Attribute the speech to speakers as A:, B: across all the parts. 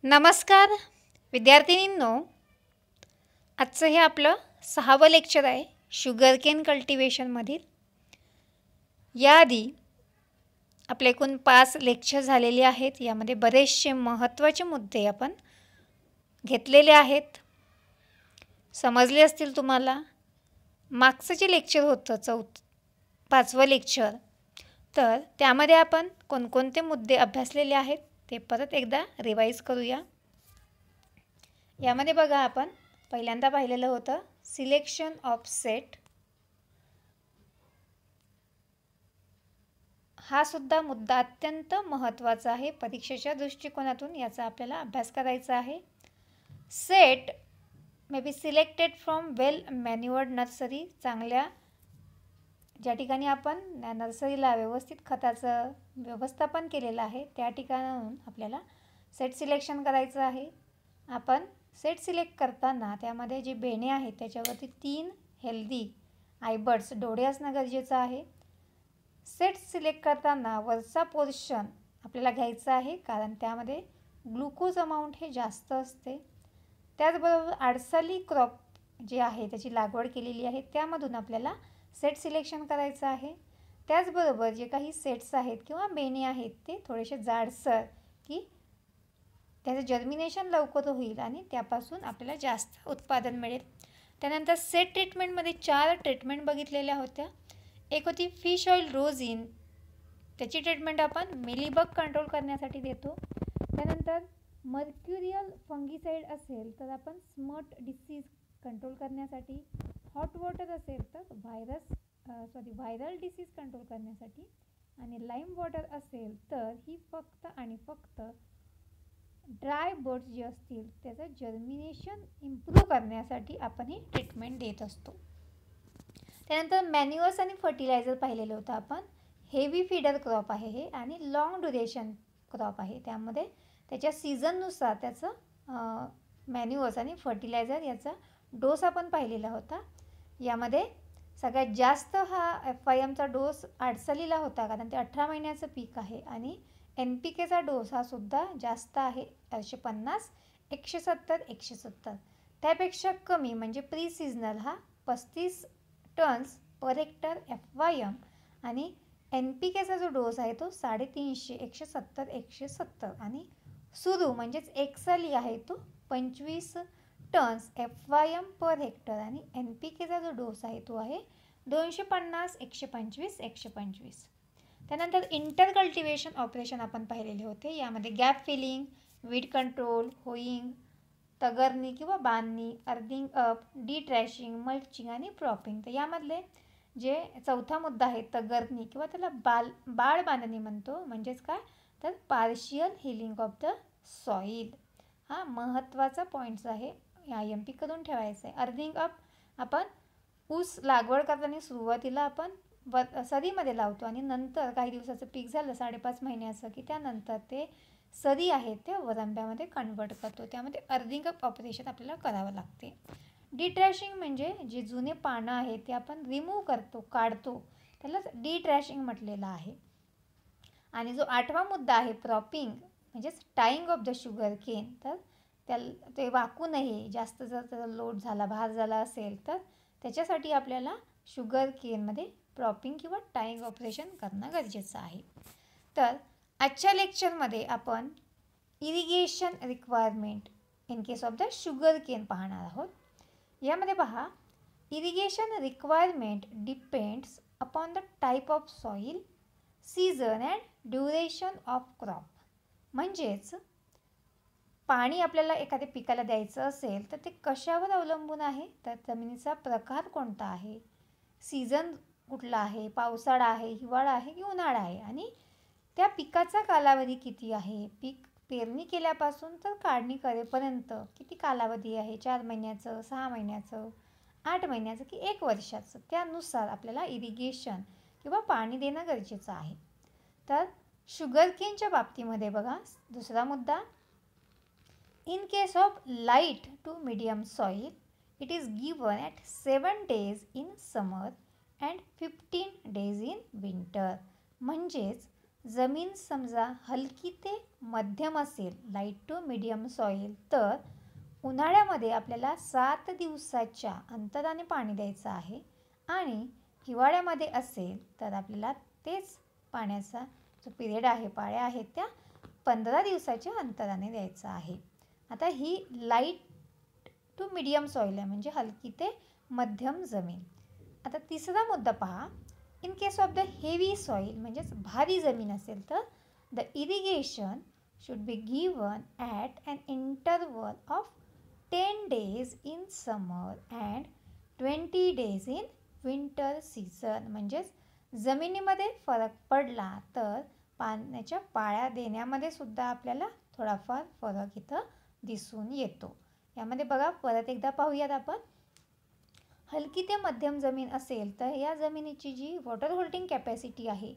A: नमस्कार विद्यार्थिनींनो, आजचं हे आपलं 6वं लेक्चर आहे शुगरकेन कल्टिवेशनमधील. याआधी आपले एकूण 5 लेक्चर झालेले आहेत. यामध्ये बरेचसे महत्त्वाचे मुद्दे आपण घेतलेले आहेत, समजले असतील तुम्हाला. मागचं जे लेक्चर होतं 5वं लेक्चर, तर त्यामध्ये आपण कोणकोणते मुद्दे अभ्यासलेले आहेत ते परत एकदा रिवाइज करूया. यामध्ये बघा, आपण पहिल्यांदा पाहिलेलं होतं सिलेक्शन ऑफ सेट. हा सुद्धा मुद्दा अत्यंत महत्त्वाचा आहे. परीक्षेच्या दृष्टिकोनातून याचा आपल्याला अभ्यास करायचा आहे. Set may be selected from well manured nursery. चांगल्या ज्या ठिकाणी आपण नर्सरीला व्यवस्थित खताचं व्यवस्थापन केलेलं आहे त्या ठिकाणाहून आपल्याला सेट सिलेक्शन करायचं आहे. आपण सेट सिलेक्ट करताना त्यामध्ये जे बेणे आहेत त्याच्यावरती 3 हेल्दी आयबर्ड्स डोळे असणं गरजेचं आहे. सेट सिलेक्ट करताना वरचा पोर्शन आपल्याला घ्यायचा आहे, कारण त्यामध्ये ग्लुकोज अमाऊंट हे जास्त असते. त्याचबरोबर आडसाली क्रॉप जे आहे त्याची लागवड केलेली आहे त्यामधून आपल्याला सेट सिलेक्शन करायचं आहे. त्याचबरोबर जे काही सेट्स आहेत किंवा बेणे आहेत ते थोडेसे जाडसर, की त्याचं जर्मिनेशन लवकर होईल आणि त्यापासून आपल्याला जास्त उत्पादन मिळेल. त्यानंतर सेट ट्रीटमेंटमध्ये 4 ट्रीटमेंट बघितलेल्या होत्या. एक होती फिश ऑइल रोझिन. त्याची ट्रीटमेंट आपण मिलीबग कंट्रोल करण्यासाठी देतो. त्यानंतर मर्क्युरियल फंगीसाईड असेल तर आपण स्मट डिसीज कंट्रोल करण्यासाठी. हॉट वॉटर असेल तर व्हायरल डिसीज कंट्रोल करण्यासाठी. आणि लाईम वॉटर असेल तर ही फक्त आणि फक्त ड्राय बर्ड्स जे असतील त्याचं जर्मिनेशन इम्प्रूव्ह करण्यासाठी आपण ही ट्रीटमेंट देत असतो. त्यानंतर मॅन्युअर्स आणि फर्टिलायझर पाहिलेलं होतं आपण. हेवी फीडर क्रॉप आहे हे आणि लॉंग ड्युरेशन क्रॉप आहे. त्यामध्ये त्याच्या सीझननुसार त्याचं मॅन्युअर्स आणि फर्टिलायझर याचा डोस आपण पाहिलेला होता. यामध्ये सगळ्यात जास्त हा FIMचा डोस आडसालीला होता, कारण ते 18 महिन्याचं पीक आहे. आणि NPKचा डोस हा सुद्धा जास्त आहे, 450, 170, 170. त्यापेक्षा कमी म्हणजे प्री सीझनल हा 35 टन्स पर हेक्टर FIM. आणि NPKचा जो डोस आहे तो 350, 170, 170. आणि सुरू म्हणजेच एकसाली आहे तो 25 टन्स FIM पर हेक्टर. आणि NPKचा जो डोस आहे तो आहे 250, 125, 125. त्यानंतर इंटर कल्टिवेशन ऑपरेशन आपण पाहिलेले होते. यामध्ये गॅप फिलिंग, वीड कंट्रोल, होईंग, तगरणी किंवा बांधणी, अर्थिंग अप, डी ट्रॅशिंग, मल्चिंग आणि प्रॉपिंग. तर यामधले जे चौथा मुद्दा आहे तगरणी किंवा त्याला बाळ बांधणी म्हणतो, म्हणजेच काय तर partial healing of the soil. हा महत्त्वाचा पॉईंट्स आहे, IMP करून ठेवायचं आहे. अर्थिंग अप आपण ऊस लागवड करताना सुरुवातीला आपण सरीमध्ये लावतो आणि नंतर काही दिवसाचं पीक झालं 5.5 महिन्याचं की त्यानंतर ते सरी आहे ते वरंब्यामध्ये कन्वर्ट करतो. त्यामध्ये अर्थिंग अप ऑपरेशन आपल्याला करावं लागते. डिट्रॅशिंग म्हणजे जे जुने पानं आहेत ते आपण रिमूव्ह करतो, काढतो, त्यालाच डिट्रॅशिंग म्हटलेलं आहे. आणि जो 8वा मुद्दा आहे प्रॉपिंग म्हणजेच टाईंग ऑफ द शुगर केन. तर ते वाकू नये, जास्त जर त्याचा लोड झाला, भार झाला असेल तर त्याच्यासाठी आपल्याला शुगर केनमध्ये प्रॉपिंग किंवा टाईंग ऑपरेशन करणं गरजेचं आहे. तर आजच्या लेक्चरमध्ये आपण irrigation requirement in case of the sugar cane पाहणार आहोत. यामध्ये पहा, irrigation requirement depends upon the type of soil, season and duration of crop. म्हणजेच पाणी आपल्याला एखाद्या पिकाला द्यायचं असेल तर ते कशावर अवलंबून आहे, तर जमिनीचा प्रकार कोणता आहे, सीझन कुठला आहे, पावसाळा आहे, हिवाळा आहे की उन्हाळा आहे, आणि त्या पिकाचा कालावधी किती आहे. पीक पेरणी केल्यापासून तर काढणी करेपर्यंत किती कालावधी आहे, 4 महिन्याचं, 6 महिन्याचं, 8 महिन्याचं की 1 वर्षाचं. त्यानुसार आपल्याला इरिगेशन किंवा पाणी देणं गरजेचं आहे. तर शुगरकेनच्या बाबतीमध्ये बघा, दुसरा मुद्दा, in case of light to medium soil it is given at 7 days in summer and 15 days in winter. म्हणजेच जमीन समजा हलकी ते मध्यम असेल, लाईट टू मीडियम सॉईल, तर उन्हाळ्यामध्ये आपल्याला 7 दिवसाच्या अंतराने पाणी द्यायचं आहे आणि हिवाळ्यामध्ये असेल तर आपल्याला तेच पाण्याचा जो पिरियड आहे, पाळ्या आहेत त्या 15 दिवसाच्या अंतराने द्यायचं आहे. आता ही लाईट टू मीडियम सॉईल आहे, म्हणजे हलकी ते मध्यम जमीन. आता तिसरा मुद्दा पहा, in case of the heavy soil म्हणजेच भारी जमीन असेल तर the irrigation should be given at an interval of 10 days in summer and 20 days in winter season. म्हणजेच जमिनीमध्ये फरक पडला तर पाण्याच्या पाळ्या देण्यामध्ये सुद्धा आपल्याला थोडाफार फरक इथं दिसून येतो. यामध्ये बघा, परत एकदा पाहूयात आपण. हलकी ते मध्यम जमीन असेल तर या जमिनीची जी वॉटर होल्डिंग कॅपॅसिटी आहे,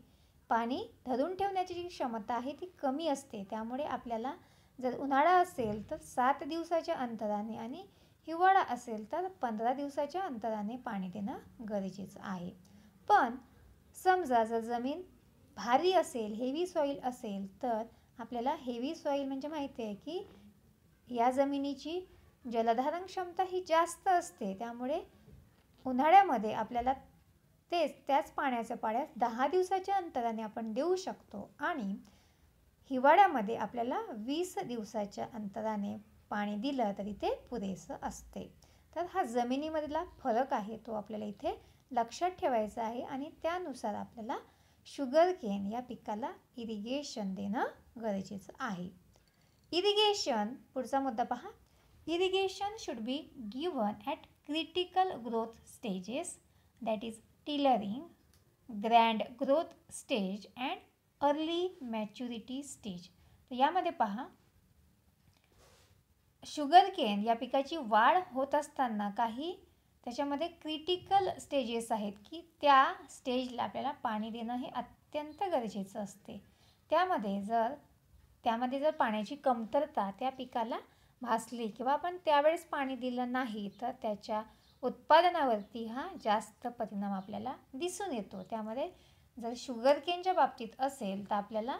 A: पाणी धरून ठेवण्याची जी क्षमता आहे ती कमी असते. त्यामुळे आपल्याला जर उन्हाळा असेल तर 7 दिवसाच्या अंतराने आणि हिवाळा असेल तर 15 दिवसाच्या अंतराने पाणी देणं गरजेचं आहे. पण समजा जर जमीन भारी असेल, हेवी सॉईल असेल, तर आपल्याला हेवी सॉईल म्हणजे माहिती आहे की या जमिनीची जलधारण क्षमता ही जास्त असते. त्यामुळे उन्हाळ्यामध्ये आपल्याला त्याच पाण्याच्या पाळ्या 10 दिवसाच्या अंतराने आपण देऊ शकतो आणि हिवाळ्यामध्ये आपल्याला 20 दिवसाच्या अंतराने पाणी दिलं तरी ते पुरेसं असते. तर हा जमिनीमधला फरक आहे तो आपल्याला इथे लक्षात ठेवायचा आहे आणि त्यानुसार आपल्याला शुगर केन या पिकाला इरिगेशन देणं गरजेचं आहे. इरिगेशन, पुढचा मुद्दा पहा. Irrigation should be given at critical growth stages, that is tillering, grand growth stage and early maturity stage. तर यामध्ये पहा, शुगर केन या पिकाची वाढ होत असताना काही त्याच्यामध्ये क्रिटिकल स्टेजेस आहेत की त्या स्टेजला आपल्याला पाणी देणं हे अत्यंत गरजेचं असते. त्यामध्ये जर पाण्याची कमतरता त्या पिकाला भासली किंवा आपण त्यावेळेस पाणी दिलं नाही तर त्याच्या उत्पादनावरती हा जास्त परिणाम आपल्याला दिसून येतो. त्यामध्ये जर शुगर केनच्या बाबतीत असेल तर आपल्याला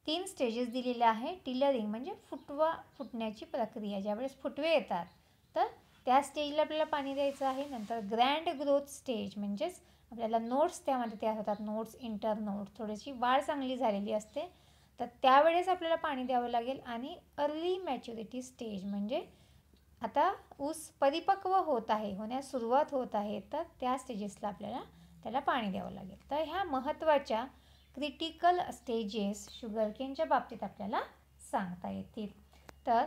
A: 3 स्टेजेस दिलेले आहे. टिलरिंग म्हणजे फुटण्याची प्रक्रिया, ज्यावेळेस फुटवे येतात तर त्या स्टेजला आपल्याला पाणी द्यायचं आहे. नंतर ग्रँड ग्रोथ स्टेज म्हणजेच आपल्याला नोट्स त्यामध्ये तयार होतात, नोट्स, इंटर नोट्स, थोडीशी वाढ चांगली झालेली असते तर त्यावेळेस आपल्याला पाणी द्यावं लागेल. आणि अर्ली मॅच्युरिटी स्टेज म्हणजे आता ऊस परिपक्व होण्यास सुरुवात होत आहे तर त्या स्टेजेसला आपल्याला त्याला पाणी द्यावं लागेल. तर ह्या महत्त्वाच्या क्रिटिकल स्टेजेस शुगरकेनच्या बाबतीत आपल्याला सांगता येतील. तर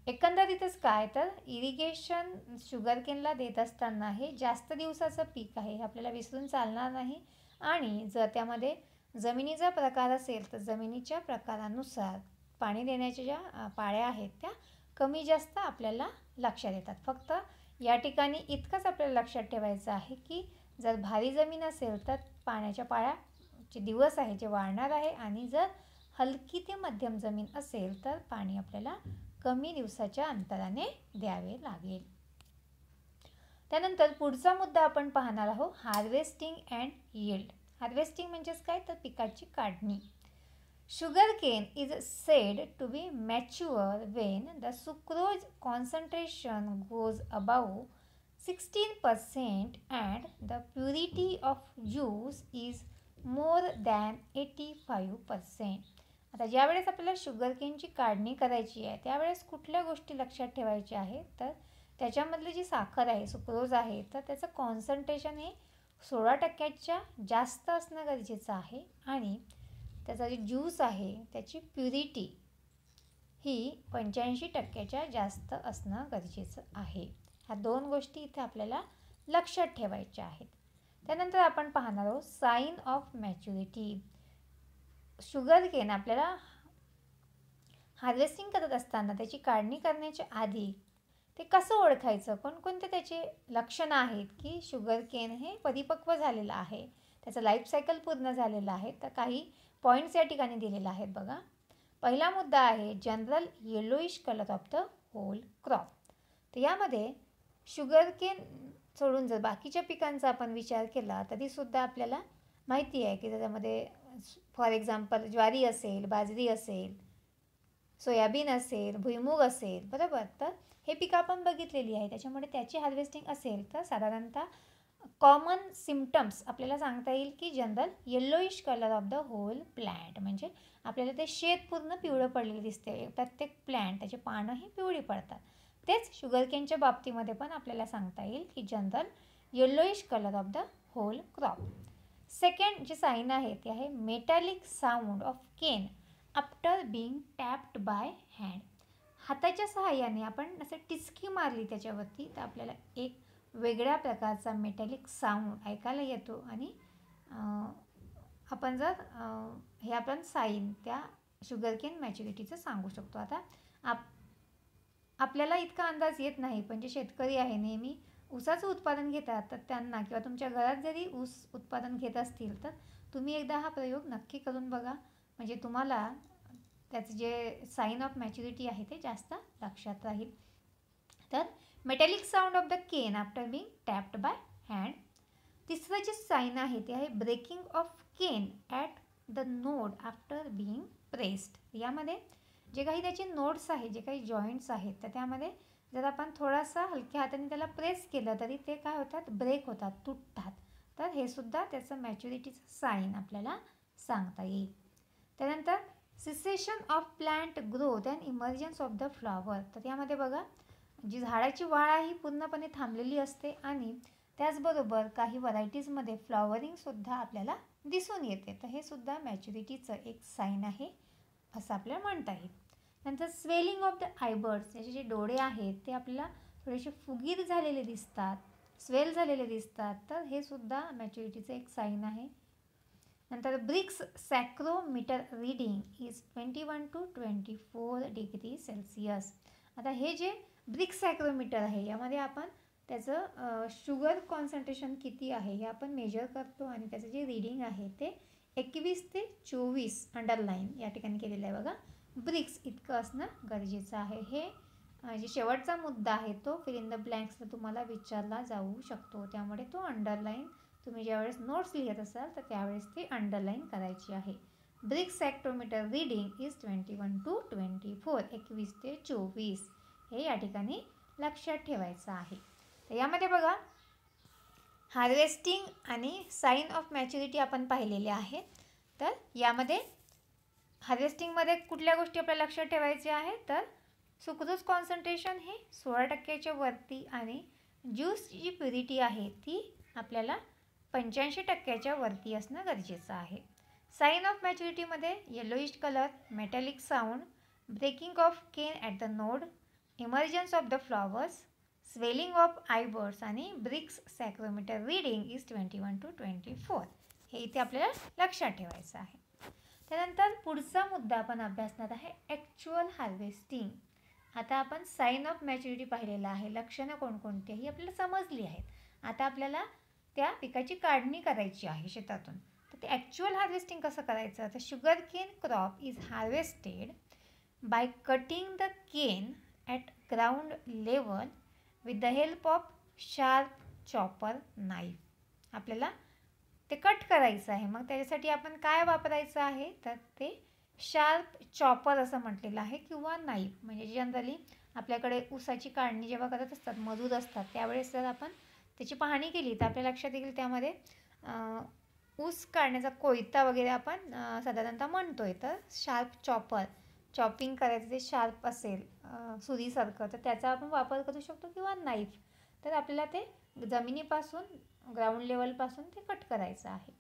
A: एकंदरीतच काय, तर इरिगेशन शुगरकेनला देत असताना हे जास्त दिवसाचं पीक आहे, हे आपल्याला विसरून चालणार नाही. आणि जर त्यामध्ये जमिनीचा प्रकार असेल तर जमिनीच्या प्रकारानुसार पाणी देण्याच्या ज्या पाळ्या आहेत त्या कमी जास्त आपल्याला लक्षात येतात. फक्त या ठिकाणी इतकंच आपल्याला लक्षात ठेवायचं आहे की जर भारी जमीन असेल तर पाण्याच्या पाळ्याचे दिवस आहे जे वाढणार आहे आणि जर हलकी ते मध्यम जमीन असेल तर पाणी आपल्याला कमी दिवसाच्या अंतराने द्यावे लागेल. त्यानंतर पुढचा मुद्दा आपण पाहणार आहोत, हार्वेस्टिंग अँड यील्ड. हार्वेस्टिंग म्हणजेच काय, तर पिकाची काढणी. Sugarcane is said to be mature when the sucrose concentration goes above 16% and the purity of juice is more than 85%. आता ज्यावेळेस आपल्याला शुगरकेनची काढणी करायची आहे त्यावेळेस कुठल्या गोष्टी लक्षात ठेवायच्या आहेत, तर त्याच्यामधली जी साखर आहे, सुक्रोज आहे, तर त्याचं कॉन्सन्ट्रेशन हे 16% जास्त असणं गरजेचं आहे आणि त्याचा जे ज्यूस आहे त्याची प्युरिटी ही 85% जास्त असणं गरजेचं आहे. ह्या 2 गोष्टी इथे आपल्याला लक्षात ठेवायच्या आहेत. त्यानंतर आपण पाहणार आहोत साईन ऑफ मॅच्युरिटी. शुगरकेन आपल्याला हार्वेस्टिंग करत असताना त्याची काढणी करण्याच्या आधी ते कसं ओळखायचं, कोणकोणते त्याचे लक्षणं आहेत की शुगरकेन हे परिपक्व झालेलं आहे, त्याचं लाईफ सायकल पूर्ण झालेलं आहे. तर काही पॉईंट्स या ठिकाणी दिलेले आहेत बघा. पहिला मुद्दा आहे general yellowish colour of the whole crop. तर यामध्ये शुगरकेन सोडून जर बाकीच्या पिकांचा आपण विचार केला तरीसुद्धा आपल्याला माहिती आहे की त्याच्यामध्ये फॉर एक्झाम्पल ज्वारी असेल, बाजरी असेल, सोयाबीन असेल, भुईमूग असेल, बरोबर. तर हे पिकं आपण बघितलेली आहे, त्याच्यामुळे त्याची हार्वेस्टिंग असेल तर साधारणतः कॉमन सिम्पटम्स आपल्याला सांगता येईल की general yellowish colour of the whole plant, म्हणजे आपल्याला ते शेत पूर्ण पिवळं पडलेलं दिसते. प्रत्येक प्लॅन्ट त्याचे पानंही पिवळी पडतात. तेच शुगरकेनच्या बाबतीमध्ये पण आपल्याला सांगता येईल की general yellowish colour of the whole crop. Second जे साईन आहे ते आहे metallic sound of cane after being tapped by hand. हाताच्या सहाय्याने आपण असं टिचकी मारली त्याच्यावरती तर आपल्याला एक वेगळ्या प्रकारचा मेटॅलिक साऊंड ऐकायला येतो आणि आपण जर हे आपण साईन त्या शुगरकेन मॅच्युरिटीचं सांगू शकतो. आता आपल्याला इतका अंदाज येत नाही, पण जे शेतकरी आहे नेहमी ऊसाचं उत्पादन घेतात तर त्यांना किंवा तुमच्या घरात जरी ऊस उत्पादन घेत असतील तर तुम्ही एकदा हा प्रयोग नक्की करून बघा, म्हणजे तुम्हाला त्याचं जे साईन ऑफ मॅच्युरिटी आहे ते जास्त लक्षात राहील. तर metallic sound of the cane after being tapped by hand. तिसरं जे साईन आहे ते आहे breaking of cane at the node after being pressed. यामध्ये जे काही त्याचे नोड्स आहेत, जे काही जॉईंट्स आहेत, तर त्यामध्ये जर आपण थोडासा हलक्या हाताने त्याला प्रेस केलं तरी ते काय होतात, ब्रेक होतात, तुटतात. तर हे सुद्धा त्याचं मॅच्युरिटीचं साईन आपल्याला सांगता येईल. त्यानंतर cessation of plant growth and emergence of the flower. तर यामध्ये बघा जी झाडाची वाढ आहे ही पूर्णपणे थांबलेली असते आणि त्याचबरोबर काही व्हरायटीजमध्ये फ्लॉवरिंगसुद्धा आपल्याला दिसून येते. तर हे सुद्धा मॅच्युरिटीचं एक साईन आहे असं आपल्याला म्हणता येईल. नंतर स्वेलिंग ऑफ द आयबर्ड्स, याचे जे डोळे आहेत ते आपल्याला थोडेसे फुगीर झालेले दिसतात, स्वेल झालेले दिसतात, तर हे सुद्धा मॅच्युरिटीचं एक साईन आहे. नंतर brix saccharometer reading is 21 to 24 degree Celsius. आता हे जे ब्रिक्स सॅक्रोमीटर आहे यामध्ये आपण त्याचं शुगर कॉन्सन्ट्रेशन किती आहे हे आपण मेजर करतो आणि त्याचं जे रीडिंग आहे ते 21 ते 24 अंडरलाईन या ठिकाणी केलेलं आहे बघा. ब्रिक्स इतकं असणं गरजेचं आहे. हे जे शेवटचा मुद्दा आहे तो फिल इन द ब्लँक्सला तुम्हाला विचारला जाऊ शकतो, त्यामुळे तो अंडरलाईन तुम्ही ज्यावेळेस नोट्स लिहित असाल तर त्यावेळेस ती अंडरलाईन करायची आहे. Brix saccharometer reading is 21 to 24, 21 ते 24 हे या ठिकाणी लक्षात ठेवायचं आहे. तर यामध्ये बघा हार्वेस्टिंग आणि साईन ऑफ मॅच्युरिटी आपण पाहिलेले आहे. तर यामध्ये हार्वेस्टिंगमध्ये कुठल्या गोष्टी आपल्याला लक्षात ठेवायच्या आहे, तर सुक्रोज कॉन्सन्ट्रेशन हे 16% वरती आणि ज्यूसची जी प्युरिटी आहे ती आपल्याला 85% वरती असणं गरजेचं आहे. साईन ऑफ मॅच्युरिटीमध्ये yellowish colour, metallic sound, breaking of cane at the node, emergence of the flowers, swelling of eyebuds आणि brix saccharometer reading is 21 to 24 हे इथे आपल्याला लक्षात ठेवायचं आहे. त्यानंतर पुढचा मुद्दा आपण अभ्यासणार आहे ॲक्च्युअल हार्वेस्टिंग. आता आपण साईन ऑफ मॅच्युरिटी पाहिलेला आहे, लक्षणं कोणकोणतीही आपल्याला समजली आहेत. आता आपल्याला त्या पिकाची काढणी करायची आहे शेतातून. तर ते ॲक्च्युअल हार्वेस्टिंग कसं करायचं, तर sugar cane crop is harvested by cutting the cane at ground level with the help of sharp chopper knife. आपल्याला ते कट करायचं आहे. मग त्याच्यासाठी आपण काय वापरायचं आहे, तर ते शार्प चॉपर असं म्हटलेलं आहे किंवा नाईफ. म्हणजे जनरली आपल्याकडे ऊसाची काढणी जेव्हा करत असतात, मजूर असतात, त्यावेळेस जर आपण त्याची पाहणी केली तर आपल्या लक्षात येईल त्यामध्ये ऊस काढण्याचा कोयता वगैरे आपण साधारणतः म्हणतोय. तर शार्प चॉपर, चॉपिंग करायचं ते शार्प असेल सुरीसारखं तर त्याचा आपण वापर करू शकतो किंवा नाईफ. तर आपल्याला ते जमिनीपासून ग्राउंड लेवलपासून ते कट करायचं आहे.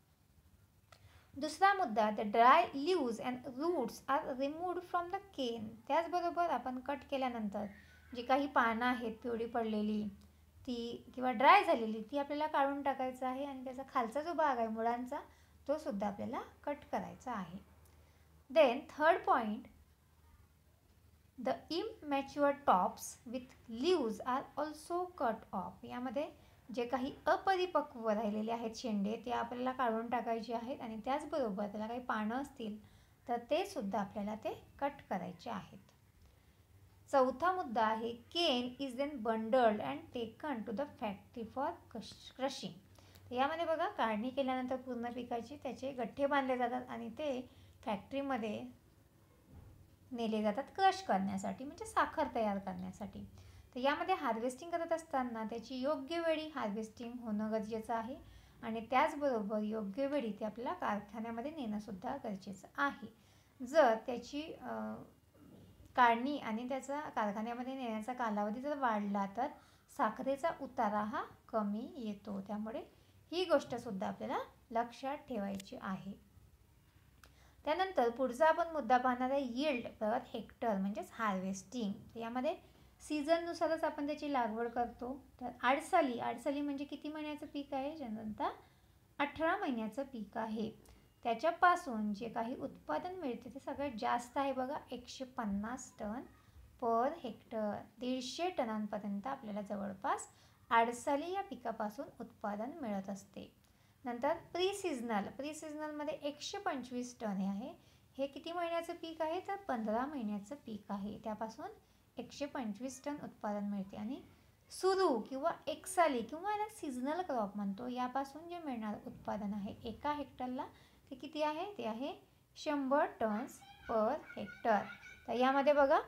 A: दुसरा मुद्दा, the dry leaves and roots are removed from the cane. त्याचबरोबर आपण कट केल्यानंतर जी काही पानं आहेत पिवळी पडलेली ती किंवा ड्राय झालेली ती आपल्याला काढून टाकायचं आहे आणि त्याचा खालचा जो भाग आहे मुळांचा तो सुद्धा आपल्याला कट करायचा आहे. Then third point, the immature tops with leaves are also cut off. यामध्ये जे काही अपरिपक्व राहिलेले आहेत शेंडे ते आपल्याला काढून टाकायचे आहेत आणि त्याचबरोबर त्याला काही पानं असतील तर ते सुद्धा आपल्याला ते कट करायचे आहेत. चौथा मुद्दा आहे cane is then bundled and taken to the factory for crushing. यामध्ये बघा काढणी केल्यानंतर पूर्ण पिकाची त्याचे गठ्ठे बांधले जातात आणि ते फॅक्टरीमध्ये नेले जातात क्रश करण्यासाठी, म्हणजे साखर तयार करण्यासाठी. तर यामध्ये हार्वेस्टिंग करत असताना त्याची योग्य वेळी हार्वेस्टिंग होणं गरजेचं आहे आणि त्याचबरोबर योग्य वेळी ते आपल्याला कारखान्यामध्ये नेणंसुद्धा गरजेचं आहे. जर त्याची काढणी आणि त्याचा कारखान्यामध्ये नेण्याचा कालावधी जर वाढला तर साखरेचा उतारा हा कमी येतो. त्यामुळे ही गोष्टसुद्धा आपल्याला लक्षात ठेवायची आहे. त्यानंतर पुढचा आपण मुद्दा पाहणार आहे यील्ड परत हेक्टर म्हणजेच हार्वेस्टिंग. यामध्ये सीझननुसारच आपण त्याची लागवड करतो. तर आडसाली म्हणजे किती महिन्याचं पीक आहे? साधारणतः 18 महिन्याचं पीक आहे. त्याच्यापासून जे काही उत्पादन मिळते ते सगळ्यात जास्त आहे बघा, 150 टन पर हेक्टर. 150 टनांपर्यंत आपल्याला जवळपास आडसाली या पिकापासून उत्पादन मिळत असते. नंतर प्री सिजनलमध्ये 125 टन आहे. हे किती महिन्याचं पीक आहे? तर 15 महिन्याचं पीक आहे. त्यापासून 125 टन उत्पादन मिळते. आणि सुरू किंवा एकसाली किंवा याला सीझनल क्रॉप म्हणतो, यापासून जे मिळणार उत्पादन आहे एका हेक्टरला ते किती आहे? ते आहे 100 टन्स पर हेक्टर. तर यामध्ये बघा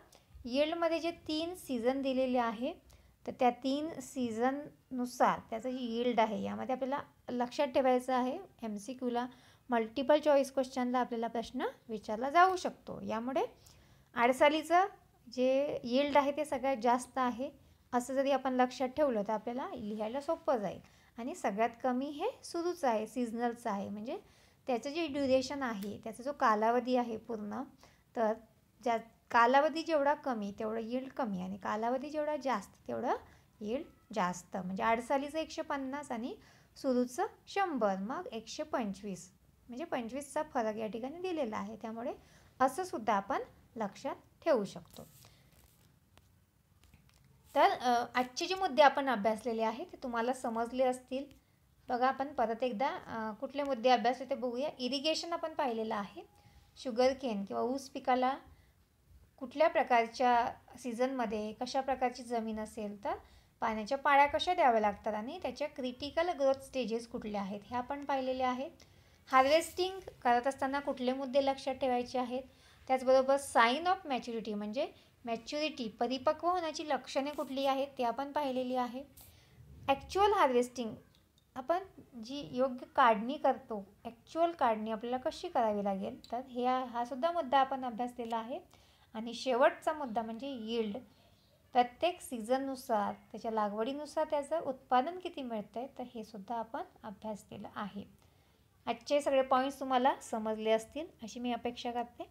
A: यील्डमध्ये जे 3 सीझन दिलेले आहे, तर त्या 3 सीझननुसार त्याचं जे यील्ड आहे यामध्ये आपल्याला लक्षात ठेवायचं आहे. MCQला मल्टिपल चॉईस क्वेश्चनला आपल्याला प्रश्न विचारला जाऊ शकतो. यामुळे आडसालीचं जे यील्ड आहे ते सगळ्यात जास्त आहे असं जरी आपण लक्षात ठेवलं तर आपल्याला लिहायला सोपं जाईल. आणि सगळ्यात कमी हे सुरूचं आहे, सीझनलचं आहे. म्हणजे त्याचं जे ड्युरेशन आहे, त्याचा जो कालावधी आहे पूर्ण, तर ज्या कालावधी जेवढा कमी तेवढं यील्ड कमी आणि कालावधी जेवढा जास्त तेवढं यील्ड जास्त. म्हणजे आडसालीचं 150 आणि सुरूचं 100, मग 125 म्हणजे 25चा फरक या ठिकाणी दिलेला आहे. त्यामुळे असं सुद्धा आपण लक्षात ठेवू शकतो. तर आजचे जे मुद्दे आपण अभ्यासलेले आहेत ते तुम्हाला समजले असतील. बघा आपण परत एकदा कुठले मुद्दे अभ्यासले ते बघूया. इरिगेशन आपण पाहिलेलं आहे. शुगर केन किंवा ऊस पिकाला कुठल्या प्रकारच्या सीझनमध्ये कशा प्रकारची जमीन असेल तर पाण्याच्या पाळ्या कशा द्याव्या लागतात आणि त्याच्या क्रिटिकल ग्रोथ स्टेजेस कुठले आहेत हे आपण पाहिलेले आहेत. हार्वेस्टिंग करत असताना कुठले मुद्दे लक्षात ठेवायचे आहेत. त्याचबरोबर साईन ऑफ मॅच्युरिटी म्हणजे मॅच्युरिटी परिपक्व होण्याची लक्षणे कुठली आहेत ते आपण पाहिलेली आहे. ॲक्च्युअल हार्वेस्टिंग आपण जी योग्य काढणी करतो, ॲक्च्युअल काढणी आपल्याला कशी करावी लागेल तर हा सुद्धा मुद्दा आपण अभ्यासलेला आहे. आणि शेवटचा मुद्दा म्हणजे यील्ड. प्रत्येक सीझननुसार त्याच्या लागवडीनुसार त्याचं उत्पादन किती मिळतं आहे तर हे सुद्धा आपण अभ्यासलेलं आहे. आजचे सगळे पॉईंट्स तुम्हाला समजले असतील अशी मी अपेक्षा करते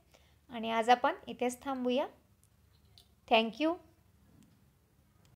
A: आणि आज आपण इथेच थांबूया. थँक्यू.